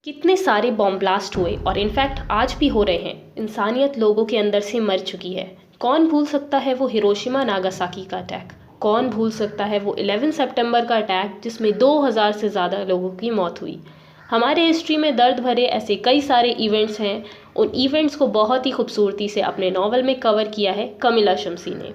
कितने सारे bomb blast हुए और इनफैक्ट आज भी हो रहे हैं। इंसानियत लोगों के अंदर से मर चुकी है। कौन भूल सकता है वो हिरोशिमा नागासाकी का अटैक। कौन भूल सकता है वो 11 सितंबर का अटैक जिसमें 2000 से ज़्यादा लोगों की मौत हुई। हमारे हिस्ट्री में दर्द भरे ऐसे कई सारे इवेंट्स हैं। उन इवेंट्स को बहुत ही खूबसूरती से अपने नॉवल में कवर किया है कमिला शम्सी ने।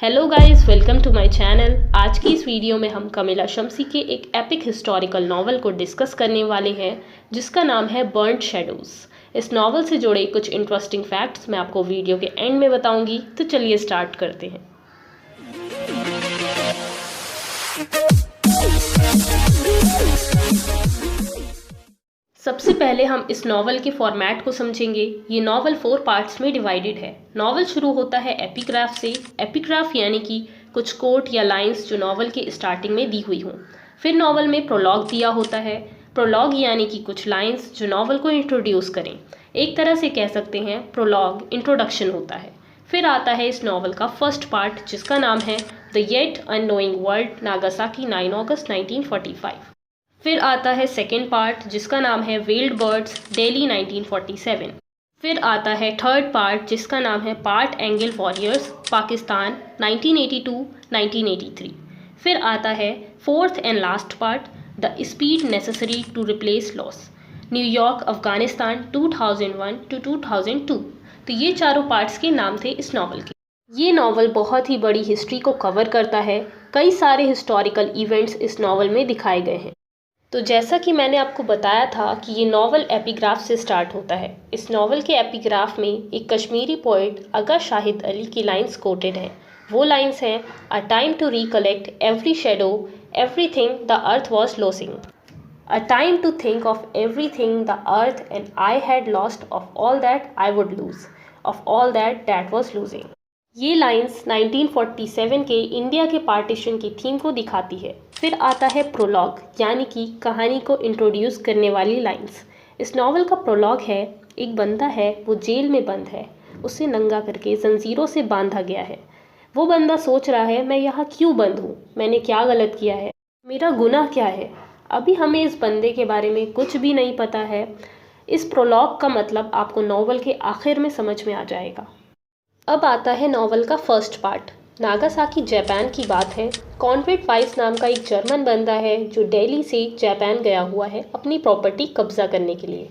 Hello guys, welcome to my channel. आज की इस वीडियो में हम कमिला शम्सी के एक एपिक हिस्टोरिकल नॉवल को डिस्कस करने वाले हैं जिसका नाम है बर्न्ड शैडोज़। इस नॉवल से जुड़े कुछ इंटरेस्टिंग फैक्ट्स मैं आपको वीडियो के एंड में बताऊंगी, तो चलिए स्टार्ट करते हैं। सबसे पहले हम इस नॉवल के फॉर्मेट को समझेंगे। ये नॉवल 4 पार्ट्स में डिवाइडेड है। नॉवल शुरू होता है एपिग्राफ से। एपिग्राफ यानी कि कुछ कोट या लाइंस जो नॉवल के स्टार्टिंग में दी हुई हों। फिर नॉवल में प्रोलॉग दिया होता है। प्रोलॉग यानी कि कुछ लाइंस जो नॉवल को इंट्रोड्यूस करें। एक तरह से कह सकते हैं प्रोलॉग इंट्रोडक्शन होता है। फिर आता है इस नॉवल का फर्स्ट पार्ट जिसका नाम है the yet annoying world, Nagasaki 9 अगस्त 1945। फिर आता है सेकेंड पार्ट जिसका नाम है वेल्ड बर्ड्स, दिल्ली 1947। फिर आता है थर्ड पार्ट जिसका नाम है पार्ट एंगल वॉरियर्स, पाकिस्तान 1982-1983। फिर आता है fourth and last part the speed necessary to replace loss, New York Afghanistan 2001-2002। तो ये चारों पार्ट्स के नाम थे इस नॉवल के। ये नॉवल बहुत ही बड़ी हिस्ट्री को कवर करता है। कई सारे हिस्टोरिकल इवेंट्स इस नॉवल में दिखाए गए हैं। तो जैसा कि मैंने आपको बताया था कि ये नॉवल एपिग्राफ से स्टार्ट होता है। इस नॉवल के एपिग्राफ में एक कश्मीरी पोइट अगा शाहिद अली की लाइंस कोटेड हैं। वो लाइंस हैं, a time to recollect every shadow, everything the earth was losing, a time to think of everything the earth and I had lost, of all that I would lose, of all that that was losing. ये lines 1947 के India के partition की theme को दिखाती है। फिर आता है प्रोलॉग यानी कि कहानी को इंट्रोड्यूस करने वाली लाइंस। इस नॉवल का प्रोलॉग है, एक बंदा है, वो जेल में बंद है, उसे नंगा करके जंजीरों से बांधा गया है। वो बंदा सोच रहा है मैं यहाँ क्यों बंद हूँ, मैंने क्या गलत किया है, मेरा गुनाह क्या है। अभी हमें इस बंदे के बारे में कुछ भी नहीं पता है। इस प्रोलॉग का मतलब आपको नॉवल के आखिर में समझ में आ जाएगा। अब आता है नॉवल का फर्स्ट पार्ट। नागासाकी जापान की बात है। कॉनरेड वाइस नाम का एक जर्मन बंदा है जो दिल्ली से जापान गया हुआ है अपनी प्रॉपर्टी कब्जा करने के लिए,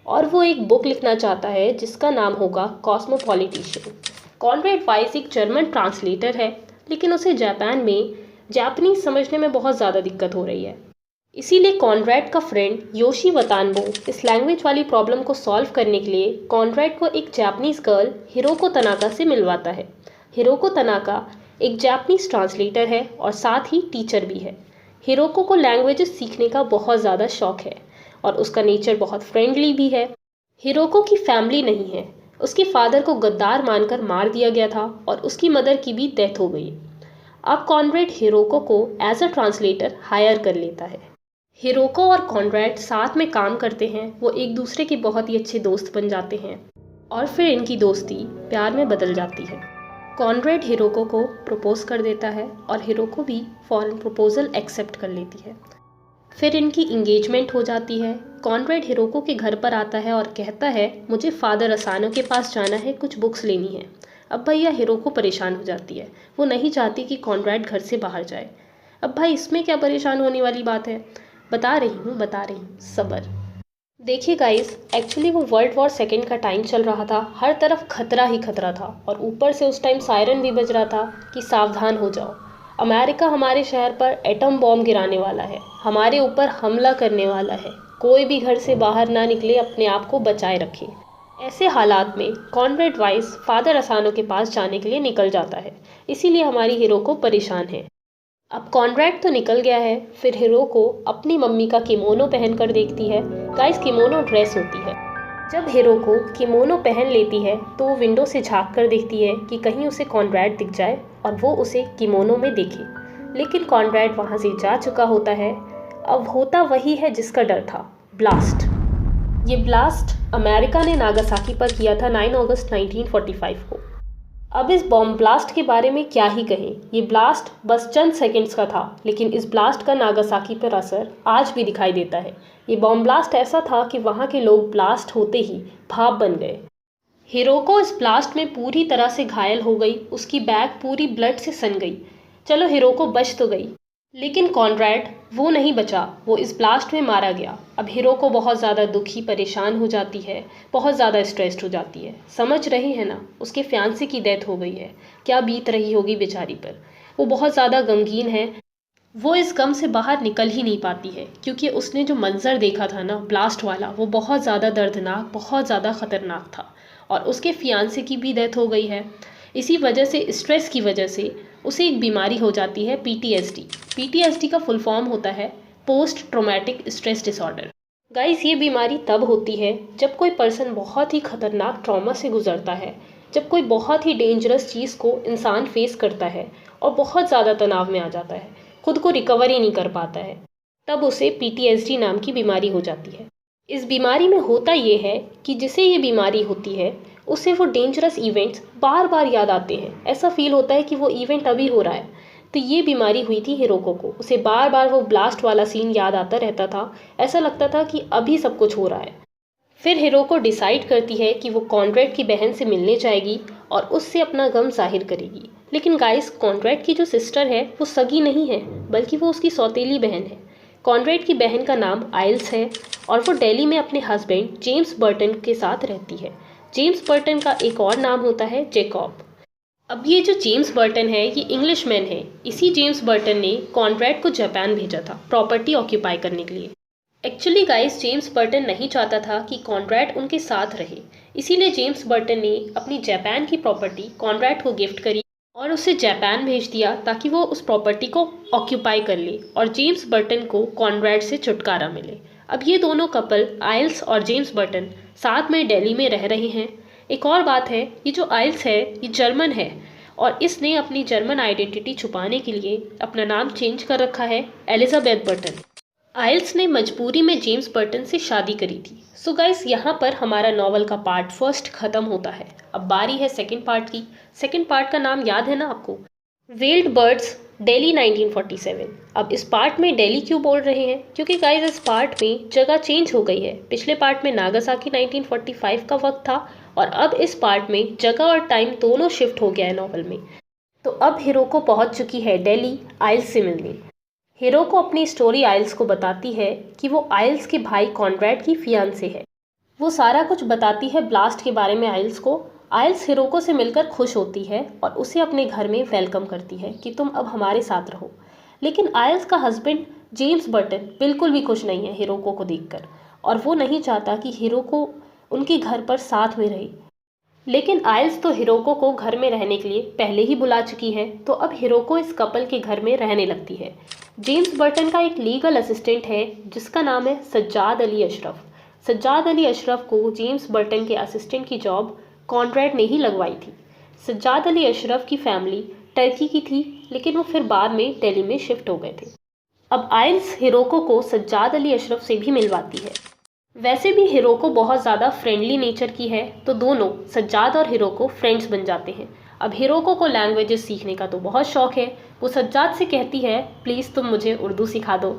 और वो एक बुक लिखना चाहता है जिसका नाम होगा कॉस्मोपॉलिटिशियन। कॉनरेड वाइस एक जर्मन ट्रांसलेटर है, लेकिन उसे जापान में जापानीज समझने में बहुत ज़्यादा दिक्कत हो रही है। इसीलिए कॉनरेड का फ्रेंड योशी वतानबो इस लैंग्वेज वाली प्रॉब्लम को सॉल्व करने के लिए कॉनरेड को एक जापानीज़ गर्ल हिरोको तनाका से मिलवाता है। हिरोको तनाका एक जापानीज़ ट्रांसलेटर है और साथ ही टीचर भी है। हिरोको को लैंग्वेजेस सीखने का बहुत ज़्यादा शौक है और उसका नेचर बहुत फ्रेंडली भी है। हिरोको की फैमिली नहीं है, उसके फादर को गद्दार मानकर मार दिया गया था और उसकी मदर की भी डेथ हो गई। अब कॉनरेड हिरोको को एज अ ट्रांसलेटर हायर कर लेता है। हिरोको और कॉनरेड साथ में काम करते हैं। वो एक दूसरे के बहुत ही अच्छे दोस्त बन जाते हैं और फिर इनकी दोस्ती प्यार में बदल जाती है। कॉनरेड हिरोको को प्रपोज कर देता है और हिरोको भी फॉरन प्रपोजल एक्सेप्ट कर लेती है। फिर इनकी इंगेजमेंट हो जाती है। कॉनरेड हिरोको के घर पर आता है और कहता है मुझे फादर असानो के पास जाना है, कुछ बुक्स लेनी है। अब भैया हिरोको परेशान हो जाती है। वो नहीं चाहती कि कॉनरेड घर से बाहर जाए। अब भाई इसमें क्या परेशान होने वाली बात है, बता रही हूँ, सब्र। देखिए गाइस, एक्चुअली वो वर्ल्ड वॉर सेकेंड का टाइम चल रहा था। हर तरफ खतरा ही खतरा था और ऊपर से उस टाइम सायरन भी बज रहा था कि सावधान हो जाओ, अमेरिका हमारे शहर पर एटम बॉम्ब गिराने वाला है, हमारे ऊपर हमला करने वाला है, कोई भी घर से बाहर ना निकले, अपने आप को बचाए रखे। ऐसे हालात में कॉनरेड वाइस फादर असानो के पास जाने के लिए निकल जाता है। इसीलिए हमारी हीरो को परेशान है। अब कॉनरेड तो निकल गया है, फिर हिरोको अपनी मम्मी का किमोनो पहनकर देखती है। गाइस, किमोनो ड्रेस होती है। जब हिरोको किमोनो पहन लेती है तो वो विंडो से झांक कर देखती है कि कहीं उसे कॉनरेड दिख जाए और वो उसे किमोनो में देखे, लेकिन कॉनरेड वहाँ से जा चुका होता है। अब होता वही है जिसका डर था, ब्लास्ट। ये ब्लास्ट अमेरिका ने नागासाकी पर किया था 9 अगस्त 1945 को। अब इस बॉम्ब ब्लास्ट के बारे में क्या ही कहें। ये ब्लास्ट बस चंद सेकंड्स का था, लेकिन इस ब्लास्ट का नागासाकी पर असर आज भी दिखाई देता है। ये बॉम्ब ब्लास्ट ऐसा था कि वहाँ के लोग ब्लास्ट होते ही भाप बन गए। हिरोको इस ब्लास्ट में पूरी तरह से घायल हो गई, उसकी बैग पूरी ब्लड से सन गई। चलो हिरोको बच तो गई, लेकिन कॉनरैड वो नहीं बचा, वो इस ब्लास्ट में मारा गया। अब हिरोको बहुत ज़्यादा दुखी परेशान हो जाती है, बहुत ज़्यादा स्ट्रेस्ड हो जाती है। समझ रहे हैं ना, उसके फियांसे की डेथ हो गई है, क्या बीत रही होगी बेचारी पर। वो बहुत ज़्यादा गमगीन है, वो इस गम से बाहर निकल ही नहीं पाती है, क्योंकि उसने जो मंजर देखा था ना ब्लास्ट वाला, वो बहुत ज़्यादा दर्दनाक, बहुत ज़्यादा ख़तरनाक था। और उसके फियांसे की भी डेथ हो गई है। इसी वजह से, स्ट्रेस की वजह से उसे एक बीमारी हो जाती है, पीटीएसडी। पीटीएसडी का फुल फॉर्म होता है post traumatic stress disorder. Guys, ये बीमारी तब होती है जब कोई पर्सन बहुत ही खतरनाक ट्रॉमा से गुजरता है, जब कोई बहुत ही डेंजरस चीज़ को इंसान फेस करता है और बहुत ज़्यादा तनाव में आ जाता है, खुद को रिकवर ही नहीं कर पाता है, तब उसे पीटीएसडी नाम की बीमारी हो जाती है। इस बीमारी में होता ये है कि जिसे ये बीमारी होती है, उसे वो डेंजरस इवेंट्स बार बार याद आते हैं। ऐसा फील होता है कि वो इवेंट अभी हो रहा है। तो ये बीमारी हुई थी हिरोको को, उसे बार बार वो ब्लास्ट वाला सीन याद आता रहता था। ऐसा लगता था कि अभी सब कुछ हो रहा है। फिर हिरोको डिसाइड करती है कि वो कॉनरैड की बहन से मिलने जाएगी और उससे अपना गम जाहिर करेगी। लेकिन गाइस, कॉनरैड की जो सिस्टर है वो सगी नहीं है, बल्कि वो उसकी सौतेली बहन है। कॉनरैड की बहन का नाम आइल्स है और वो दिल्ली में अपने हस्बैंड जेम्स बर्टन के साथ रहती है। जेम्स बर्टन का एक और नाम होता है जैकब। अब ये जो जेम्स बर्टन है, ये इंग्लिशमैन है। इसी जेम्स बर्टन ने कॉनरैड को जापान भेजा था प्रॉपर्टी ऑक्यूपाई करने के लिए। एक्चुअली गाइस, जेम्स बर्टन नहीं चाहता था कि कॉनरैड उनके साथ रहे, इसीलिए जेम्स बर्टन ने अपनी जापान की प्रॉपर्टी कॉनरैड को गिफ्ट करी और उसे जापान भेज दिया ताकि वो उस प्रॉपर्टी को ऑक्यूपाई कर ले और जेम्स बर्टन को कॉनरैड से छुटकारा मिले। अब ये दोनों कपल, आइल्स और जेम्स बर्टन, साथ में दिल्ली में रह रहे हैं। एक और बात है, ये जो आइल्स है ये जर्मन है और इसने अपनी जर्मन आइडेंटिटी छुपाने के लिए अपना नाम चेंज कर रखा है एलिजाबेथ बर्टन। आइल्स ने मजबूरी में जेम्स बर्टन से शादी करी थी। सो गाइस, यहाँ पर हमारा नॉवल का पार्ट फर्स्ट खत्म होता है। अब बारी है सेकंड पार्ट की। सेकंड पार्ट का नाम याद है ना आपको? Weld birds Delhi 1947। अब इस पार्ट में दिल्ली क्यों बोल रहे हैं? क्योंकि गाइस, इस पार्ट में जगह चेंज हो गई है। पिछले पार्ट में नागासाकी 1945 का वक्त था और अब इस पार्ट में जगह और टाइम दोनों शिफ्ट हो गया है नॉवल में। तो अब हिरोको पहुंच चुकी है दिल्ली आइल्स से मिलने। हिरोको अपनी स्टोरी आइल्स को बताती है कि वो आइल्स के भाई कॉनरैड की फियांसे है। वो सारा कुछ बताती है ब्लास्ट के बारे में आइल्स को। आइल्स हिरोको से मिलकर खुश होती है और उसे अपने घर में वेलकम करती है कि तुम अब हमारे साथ रहो। लेकिन आइल्स का हस्बैंड जेम्स बर्टन बिल्कुल भी खुश नहीं है हिरोको को देखकर, और वो नहीं चाहता कि हिरोको उनके घर पर साथ में रहे। लेकिन आइल्स तो हिरोको को घर में रहने के लिए पहले ही बुला चुकी है, तो अब हिरोको इस कपल के घर में रहने लगती है। जेम्स बर्टन का एक लीगल असिस्टेंट है जिसका नाम है सज्जाद अली अशरफ। सज्जाद अली अशरफ को जेम्स बर्टन के असिस्टेंट की जॉब कॉनरैड ने ही लगवाई थी। सज्जाद अली अशरफ की फैमिली टर्की की थी, लेकिन वो फिर बाद में दिल्ली में शिफ्ट हो गए थे। अब आइल्स हिरोको को सज्जाद अली अशरफ से भी मिलवाती है। वैसे भी हिरोको बहुत ज़्यादा फ्रेंडली नेचर की है, तो दोनों सज्जाद और हिरोको फ्रेंड्स बन जाते हैं। अब हिरोको को लैंग्वेजेस सीखने का तो बहुत शौक है। वो सज्जाद से कहती है, प्लीज़ तुम मुझे उर्दू सिखा दो।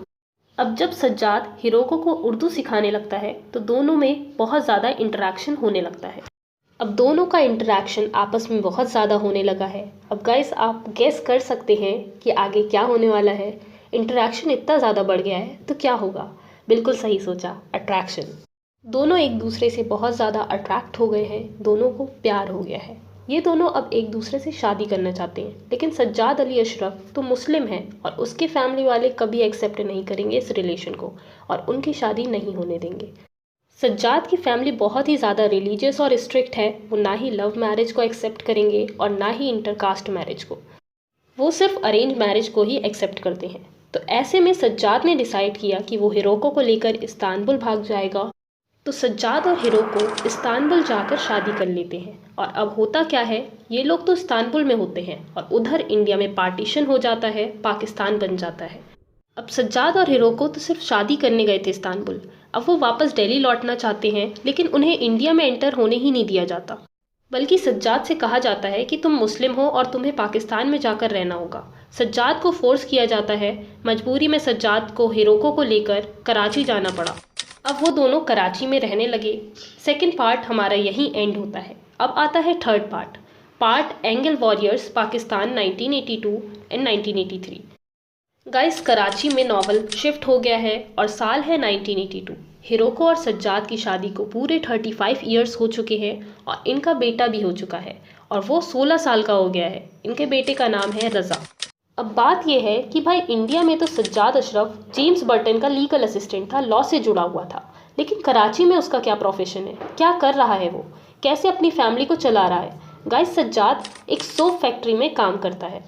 अब जब सज्जाद हिरोको को उर्दू सिखाने लगता है तो दोनों में बहुत ज़्यादा इंटरेक्शन होने लगता है। अब दोनों का इंटरेक्शन आपस में बहुत ज़्यादा होने लगा है। अब गाइस, आप गेस कर सकते हैं कि आगे क्या होने वाला है। इंटरेक्शन इतना ज़्यादा बढ़ गया है तो क्या होगा? बिल्कुल सही सोचा, अट्रैक्शन। दोनों एक दूसरे से बहुत ज़्यादा अट्रैक्ट हो गए हैं, दोनों को प्यार हो गया है। ये दोनों अब एक दूसरे से शादी करना चाहते हैं, लेकिन सज्जाद अली अशरफ तो मुस्लिम है और उसके फैमिली वाले कभी एक्सेप्ट नहीं करेंगे इस रिलेशन को और उनकी शादी नहीं होने देंगे। सज्जाद की फैमिली बहुत ही ज़्यादा रिलीजियस और स्ट्रिक्ट है। वो ना ही लव मैरिज को एक्सेप्ट करेंगे और ना ही इंटरकास्ट मैरिज को। वो सिर्फ अरेंज मैरिज को ही एक्सेप्ट करते हैं। तो ऐसे में सज्जाद ने डिसाइड किया कि वो हिरोको को लेकर इस्तांबुल भाग जाएगा। तो सज्जाद और हिरोको इस्तांबुल जाकर शादी कर लेते हैं। और अब होता क्या है, ये लोग तो इस्तांबुल में होते हैं और उधर इंडिया में पार्टीशन हो जाता है, पाकिस्तान बन जाता है। अब सज्जाद और हिरोको तो सिर्फ शादी करने गए थे इस्तांबुल। अब वो वापस दिल्ली लौटना चाहते हैं, लेकिन उन्हें इंडिया में एंटर होने ही नहीं दिया जाता। बल्कि सज्जाद से कहा जाता है कि तुम मुस्लिम हो और तुम्हें पाकिस्तान में जाकर रहना होगा। सज्जाद को फोर्स किया जाता है। मजबूरी में सज्जाद को हिरोको को लेकर कराची जाना पड़ा। अब वो दोनों कराची में रहने लगे। सेकंड पार्ट हमारा यहीं एंड होता है। अब आता है third part angle warriors Pakistan 1982 and 1983। Guys Karachi में नॉवल शिफ्ट हो गया है और साल है 1982। हिरोको और सज्जाद की शादी को पूरे 35 ईयर्स हो चुके हैं और इनका बेटा भी हो चुका है और वो 16 साल का हो गया है। इनके बेटे का नाम है रज़ा। अब बात यह है कि भाई इंडिया में तो सज्जाद अशरफ जेम्स बर्टन का लीगल असिस्टेंट था, लॉ से जुड़ा हुआ था। लेकिन कराची में उसका क्या प्रोफेशन है, क्या कर रहा है, वो कैसे अपनी फैमिली को चला रहा है। गाइस सज्जाद एक सोप फैक्ट्री में काम करता है।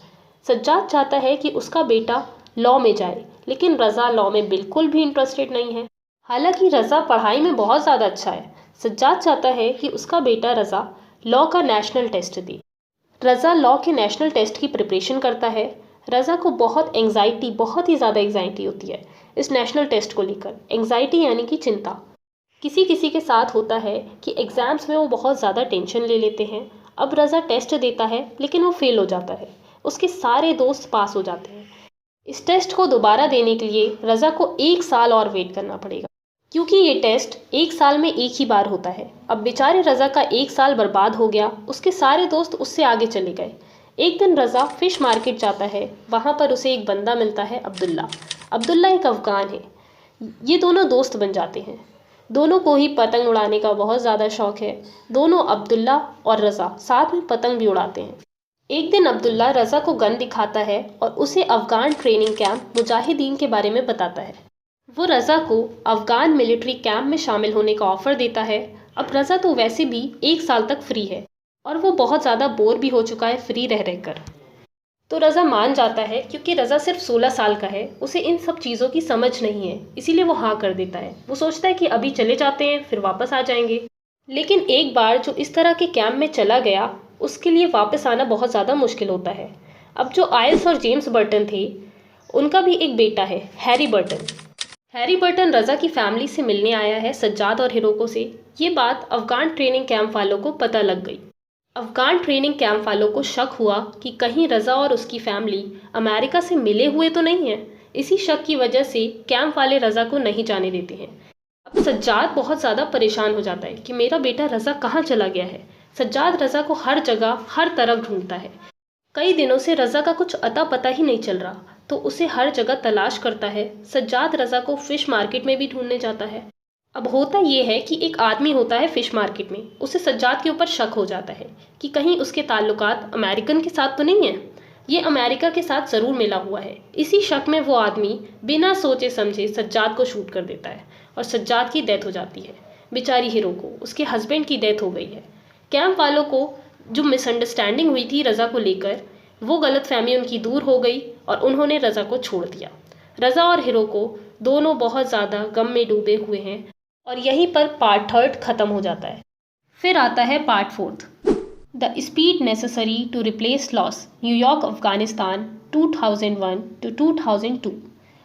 सज्जाद चाहता है कि उसका बेटा लॉ में जाए, लेकिन रज़ा लॉ में बिल्कुल भी इंटरेस्टेड नहीं है। हालांकि रज़ा पढ़ाई में बहुत ज़्यादा अच्छा है। सज्जाद चाहता है कि उसका बेटा रज़ा लॉ का नेशनल टेस्ट दे। रज़ा लॉ के नेशनल टेस्ट की प्रिपरेशन करता है। रज़ा को बहुत ही ज़्यादा एंग्जाइटी होती है इस नेशनल टेस्ट को लेकर। एंग्जाइटी यानी कि चिंता। किसी किसी के साथ होता है कि एग्ज़ाम्स में वो बहुत ज़्यादा टेंशन ले लेते हैं। अब रज़ा टेस्ट देता है लेकिन वो फेल हो जाता है। उसके सारे दोस्त पास हो जाते हैं। इस टेस्ट को दोबारा देने के लिए रज़ा को 1 साल और वेट करना पड़ेगा, क्योंकि ये टेस्ट 1 साल में एक ही बार होता है। अब बेचारे रज़ा का 1 साल बर्बाद हो गया। उसके सारे दोस्त उससे आगे चले गए। एक दिन रज़ा फ़िश मार्केट जाता है। वहाँ पर उसे एक बंदा मिलता है, अब्दुल्ला। अब्दुल्ला एक अफ़गान है। ये दोनों दोस्त बन जाते हैं। दोनों को ही पतंग उड़ाने का बहुत ज़्यादा शौक़ है। दोनों अब्दुल्ला और रज़ा साथ में पतंग भी उड़ाते हैं। एक दिन अब्दुल्ला रज़ा को गन दिखाता है और उसे अफ़गान ट्रेनिंग कैंप मुजाहिदीन के बारे में बताता है। वो रज़ा को अफ़गान मिलिट्री कैंप में शामिल होने का ऑफ़र देता है। अब रज़ा तो वैसे भी 1 साल तक फ्री है और वो बहुत ज़्यादा बोर भी हो चुका है फ्री रह रहकर। तो रज़ा मान जाता है, क्योंकि रज़ा सिर्फ 16 साल का है, उसे इन सब चीज़ों की समझ नहीं है, इसीलिए वो हाँ कर देता है। वो सोचता है कि अभी चले जाते हैं फिर वापस आ जाएंगे। लेकिन एक बार जो इस तरह के कैंप में चला गया, उसके लिए वापस आना बहुत ज़्यादा मुश्किल होता है। अब जो आइल्स और जेम्स बर्टन थे, उनका भी एक बेटा है, हैरी बर्टन। हैरी बर्टन रज़ा की फैमिली से मिलने आया है, सज्जाद और हिरोको से। ये बात अफ़गान ट्रेनिंग कैंप वालों को पता लग गई। अफ़गान ट्रेनिंग कैंप वालों को शक हुआ कि कहीं रज़ा और उसकी फैमिली अमेरिका से मिले हुए तो नहीं हैं। इसी शक की वजह से कैंप वाले रज़ा को नहीं जाने देते हैं। अब सज्जाद बहुत ज़्यादा परेशान हो जाता है कि मेरा बेटा रज़ा कहाँ चला गया है। सज्जाद रज़ा को हर जगह हर तरफ ढूंढता है। कई दिनों से रज़ा का कुछ अता पता ही नहीं चल रहा, तो उसे हर जगह तलाश करता है। सज्जाद रज़ा को फ़िश मार्केट में भी ढूंढने जाता है। अब होता ये है कि एक आदमी होता है फ़िश मार्केट में। उसे सज्जाद के ऊपर शक हो जाता है कि कहीं उसके ताल्लुकात अमेरिकन के साथ तो नहीं है। ये अमेरिका के साथ ज़रूर मिला हुआ है। इसी शक में वो आदमी बिना सोचे समझे सज्जाद को शूट कर देता है और सज्जाद की डेथ हो जाती है। बेचारी हिरोको, उसके हस्बैंड की डेथ हो गई है। कैंप वालों को जो मिसअंडरस्टैंडिंग हुई थी रज़ा को लेकर, वो गलतफहमी उनकी दूर हो गई और उन्होंने रज़ा को छोड़ दिया। रज़ा और हिरोको दोनों बहुत ज़्यादा गम में डूबे हुए हैं और यहीं पर पार्ट थर्ड ख़त्म हो जाता है। फिर आता है part fourth, the speed necessary to replace loss, New York Afghanistan 2001 to 2002।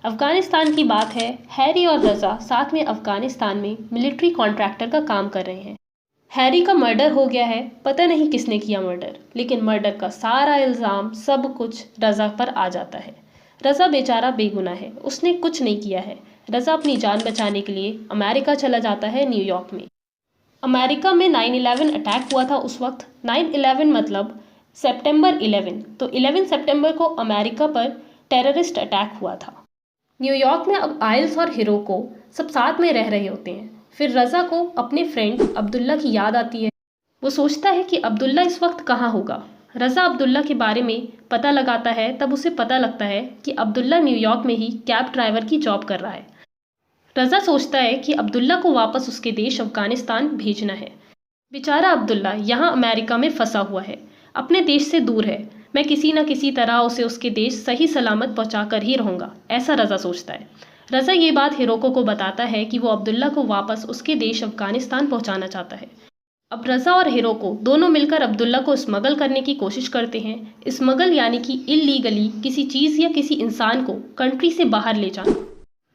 Afghanistan की बात है। हैरी और रज़ा साथ में अफ़गानिस्तान में मिलिट्री कॉन्ट्रैक्टर का काम कर रहे हैं। हैरी का मर्डर हो गया है, पता नहीं किसने किया मर्डर, लेकिन मर्डर का सारा इल्ज़ाम सब कुछ रज़ा पर आ जाता है। रज़ा बेचारा बेगुनाह है, उसने कुछ नहीं किया है। रज़ा अपनी जान बचाने के लिए अमेरिका चला जाता है, न्यूयॉर्क में। अमेरिका में 9/11 अटैक हुआ था उस वक्त। 9/11 मतलब सितंबर 11, तो 11 सितंबर को अमेरिका पर टेररिस्ट अटैक हुआ था। न्यूयॉर्क में अब आइल्स और हिरोको सब साथ में रह रहे होते हैं। फिर रज़ा को अपने फ्रेंड अब्दुल्ला की याद आती है। वो सोचता है कि अब्दुल्ला इस वक्त कहाँ होगा। रज़ा अब्दुल्ला के बारे में पता लगाता है। तब उसे पता लगता है कि अब्दुल्ला न्यूयॉर्क में ही कैब ड्राइवर की जॉब कर रहा है। रज़ा सोचता है कि अब्दुल्ला को वापस उसके देश अफ़गानिस्तान भेजना है। बेचारा अब्दुल्ला यहाँ अमेरिका में फंसा हुआ है, अपने देश से दूर है। मैं किसी न किसी तरह उसे उसके देश सही सलामत पहुँचा कर ही रहूँगा, ऐसा रज़ा सोचता है। रज़ा ये बात हिरोको को बताता है कि वो अब्दुल्ला को वापस उसके देश अफ़गानिस्तान पहुँचाना चाहता है। अब रज़ा और हिरोको दोनों मिलकर अब्दुल्ला को स्मगल करने की कोशिश करते हैं। स्मगल यानी कि इल्लीगली किसी चीज़ या किसी इंसान को कंट्री से बाहर ले जाना।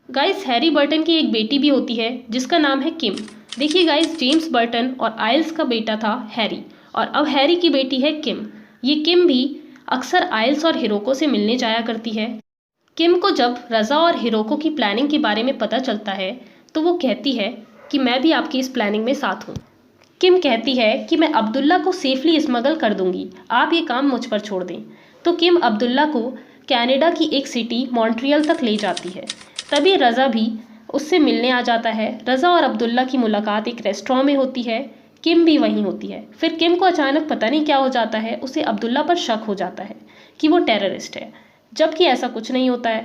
गाइस हैरी बर्टन की एक बेटी भी होती है जिसका नाम है किम। देखिए गाइस, जेम्स बर्टन और आइल्स का बेटा था हैरी और अब हैरी की बेटी है किम। ये किम भी अक्सर आइल्स और हिरोको से मिलने जाया करती है। किम को जब रज़ा और हिरोको की प्लानिंग के बारे में पता चलता है तो वो कहती है कि मैं भी आपकी इस प्लानिंग में साथ हूँ। किम कहती है कि मैं अब्दुल्ला को सेफली स्मगल कर दूंगी, आप ये काम मुझ पर छोड़ दें। तो किम अब्दुल्ला को कनाडा की एक सिटी मॉन्ट्रियल तक ले जाती है। तभी रज़ा भी उससे मिलने आ जाता है। रज़ा और अब्दुल्ला की मुलाकात एक रेस्टोरेंट में होती है। किम भी वहीं होती है। फिर किम को अचानक पता नहीं क्या हो जाता है, उसे अब्दुल्ला पर शक हो जाता है कि वो टेररिस्ट है, जबकि ऐसा कुछ नहीं होता है।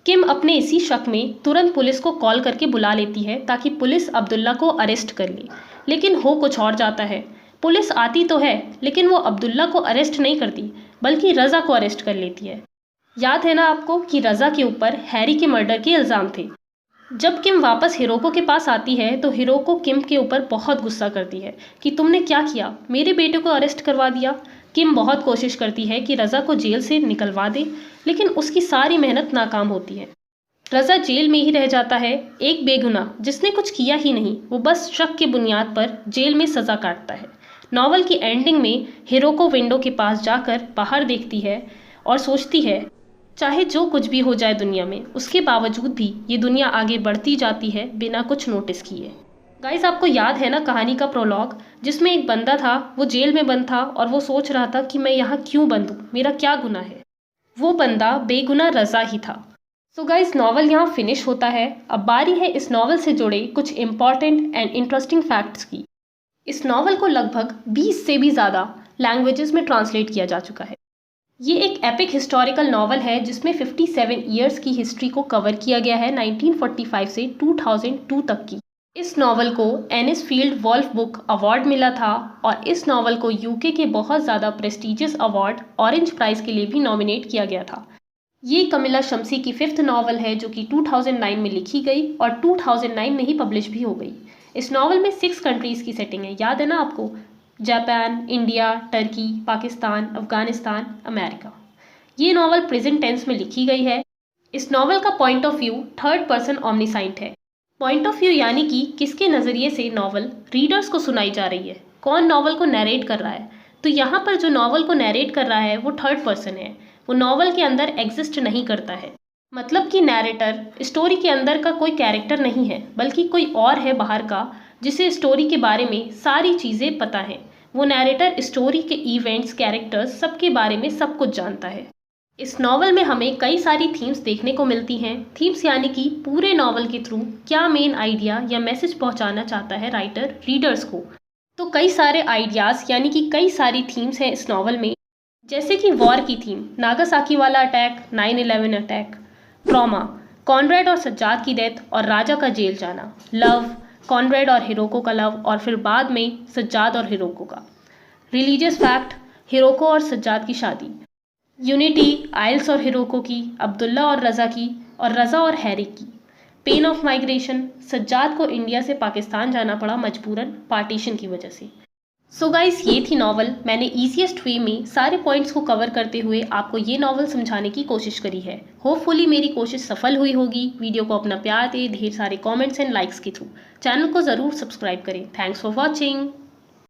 किम अपने इसी शक में तुरंत पुलिस को कॉल करके बुला लेती है ताकि पुलिस अब्दुल्ला को अरेस्ट कर ले। लेकिन हो कुछ और जाता है। पुलिस आती तो है लेकिन वो अब्दुल्ला को अरेस्ट नहीं करती बल्कि रज़ा को अरेस्ट कर लेती है। याद है ना आपको कि रज़ा के ऊपर हैरी के मर्डर के इल्ज़ाम थे। जब किम वापस हिरोको के पास आती है तो हिरोको किम के ऊपर बहुत गुस्सा करती है कि तुमने क्या किया, मेरे बेटे को अरेस्ट करवा दिया। किम बहुत कोशिश करती है कि रज़ा को जेल से निकलवा दे, लेकिन उसकी सारी मेहनत नाकाम होती है। रज़ा जेल में ही रह जाता है, एक बेगुनाह जिसने कुछ किया ही नहीं, वो बस शक की बुनियाद पर जेल में सज़ा काटता है। नॉवल की एंडिंग में हिरोको विंडो के पास जाकर बाहर देखती है और सोचती है चाहे जो कुछ भी हो जाए दुनिया में, उसके बावजूद भी ये दुनिया आगे बढ़ती जाती है बिना कुछ नोटिस किए। गाइस, आपको याद है ना कहानी का प्रोलॉग, जिसमें एक बंदा था, वो जेल में बंद था और वो सोच रहा था कि मैं यहाँ क्यों बंद हूँ, मेरा क्या गुनाह है। वो बंदा बेगुनाह रज़ा ही था। सो गाइस, नॉवल यहाँ फिनिश होता है। अब बारी है इस नॉवल से जुड़े कुछ इंपॉर्टेंट एंड इंटरेस्टिंग फैक्ट्स की। इस नॉवल को लगभग 20 से भी ज़्यादा लैंग्वेजेस में ट्रांसलेट किया जा चुका है। ये एक एपिक हिस्टोरिकल नॉवल है जिसमें 57 ईयर्स की हिस्ट्री को कवर किया गया है, 1945 से 2002 तक की। इस नॉवल को एनिस फील्ड वॉल्फ बुक अवार्ड मिला था और इस नॉवल को यूके के बहुत ज़्यादा प्रेस्टिजियस अवार्ड ऑरेंज प्राइज़ के लिए भी नॉमिनेट किया गया था। ये कमिला शम्सी की 5th नॉवल है जो कि 2009 में लिखी गई और 2009 में ही पब्लिश भी हो गई। इस नॉवल में 6 कंट्रीज़ की सेटिंग है, याद है ना आपको? Japan, India, Turkey, Pakistan, Afghanistan, America. ये नॉवल प्रेजेंट टेंस में लिखी गई है। इस नॉवल का point of view 3rd person omniscient है। पॉइंट ऑफ व्यू यानी कि किसके नज़रिए से नॉवल रीडर्स को सुनाई जा रही है, कौन नॉवल को नरेट कर रहा है। तो यहाँ पर जो नॉवल को नरेट कर रहा है वो 3rd पर्सन है, वो नॉवल के अंदर एग्जिस्ट नहीं करता है। मतलब कि नैरेटर स्टोरी के अंदर का कोई कैरेक्टर नहीं है, बल्कि कोई और है बाहर का जिसे स्टोरी के बारे में सारी चीज़ें पता हैं। वो नैरेटर स्टोरी के इवेंट्स, कैरेक्टर्स, सबके बारे में सब कुछ जानता है। इस नॉवल में हमें कई सारी थीम्स देखने को मिलती हैं। थीम्स यानी कि पूरे नॉवल के थ्रू क्या मेन आइडिया या मैसेज पहुंचाना चाहता है राइटर रीडर्स को। तो कई सारे आइडियाज़ यानी कि कई सारी थीम्स हैं इस नॉवल में, जैसे कि वॉर की थीम, नागासाकी वाला अटैक, 9/11 अटैक, ट्रॉमा, कॉनरेड और सज्जाद की डेथ और राजा का जेल जाना, लव, कॉनरेड और हिरोको का लव और फिर बाद में सज्जाद और हिरोको का, रिलीजियस फैक्ट, हिरोको और सज्जाद की शादी, यूनिटी, आइल्स और हिरोको की, अब्दुल्ला और रज़ा की, और रज़ा और हैरी की, पेन ऑफ माइग्रेशन, सज्जाद को इंडिया से पाकिस्तान जाना पड़ा मजबूरन पार्टीशन की वजह से। सो गाइस, ये थी नॉवल। मैंने ईजीएस्ट वे में सारे पॉइंट्स को कवर करते हुए आपको ये नॉवल समझाने की कोशिश करी है। होपफुली मेरी कोशिश सफल हुई होगी। वीडियो को अपना प्यार दे, ढेर सारे कमेंट्स एंड लाइक्स के थ्रू। चैनल को ज़रूर सब्सक्राइब करें। Thanks for watching.